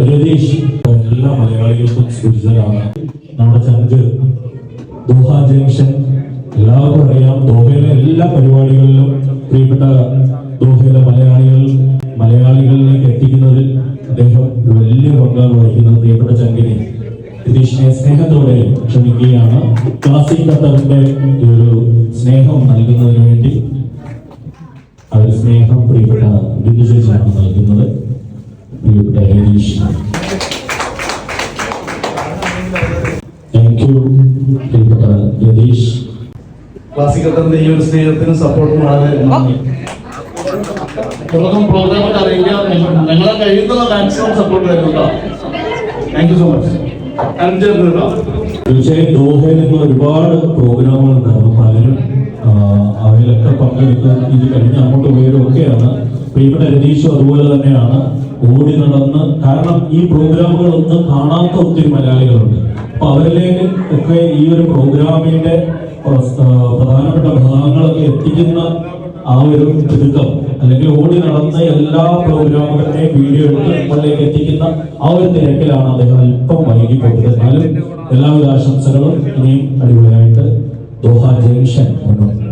രതീഷ് എല്ലാ മലയാളികൾക്കും സുപരിചിതരാണ്. നമ്മുടെ ചങ്ക് ദോഹ ജംഗ്ഷൻ എല്ലാവർക്കും അറിയാം. ദോഹയിലെ എല്ലാ പരിപാടികളിലും പ്രിയപ്പെട്ട ദോഹയിലെ മലയാളികളിലേക്ക് എത്തിക്കുന്നതിൽ അദ്ദേഹം വലിയ പങ്കാണ് വഹിക്കുന്നത്. പ്രിയപ്പെട്ട ചങ്കിനെ രതീഷിനെ സ്നേഹത്തോടെ ക്ഷണിക്കുകയാണ്. ക്ലാസിക് ഖത്തറിന്റെ ഒരു സ്നേഹം നൽകുന്നതിന് വേണ്ടി ആ ഒരു സ്നേഹം പ്രിയപ്പെട്ട ബിന്ദുചേച്ചിയാണ് നൽകുന്നത്. പ്രിയപ്പെട്ട രതീഷ്, താങ്ക് യു. പ്രിയപ്പെട്ട രതീഷ്, ക്ലാസിക് ഖത്തറിന്റെ ഈ ഒരു സ്നേഹത്തിനും സപ്പോർട്ടും വളരെ നന്ദി. തുടക്കം പ്രോഗ്രാമൊക്കെ അറിയിക്കാം. ഞങ്ങളെ കഴിയുന്ന മാക്സിമം സപ്പോർട്ട് തരുന്നുണ്ടോ? Thank you so much. തീർച്ചയായും ദോഹയിൽ നിന്ന് ഒരുപാട് പ്രോഗ്രാമുകൾ ഉണ്ടായിരുന്നു. പലരും അവയിലൊക്കെ പങ്കെടുത്ത് ഇത് കഴിഞ്ഞ് അങ്ങോട്ട് പോയവരും ഒക്കെയാണ്. പ്രിയപ്പെട്ട രതീഷും അതുപോലെ തന്നെയാണ് ഓടി നടന്ന്. കാരണം ഈ പ്രോഗ്രാമുകളൊന്നും കാണാത്ത ഒത്തിരി മലയാളികളുണ്ട്. അപ്പൊ അവരിലേക്ക് ഒക്കെ ഈ ഒരു പ്രോഗ്രാമിന്റെ പ്രധാനപ്പെട്ട ഭാഗങ്ങളൊക്കെ എത്തിക്കുന്ന ആ ഒരു തിടുക്കം, അല്ലെങ്കിൽ ഓടി നടന്ന് എല്ലാ പ്രോഗ്രാമുകളുടെയും വീഡിയോ എടുത്ത് നമ്മളിലേക്ക് എത്തിക്കുന്ന ആ ഒരു തിരക്കിലാണ് അദ്ദേഹം അല്പം വൈകി പോയത്. എന്നാലും എല്ലാവിധ ആശംസകളും. ഇനിയും അടിപൊളിയായിട്ട് ദോഹ ജംഗ്ഷൻ മുന്നോട്ട്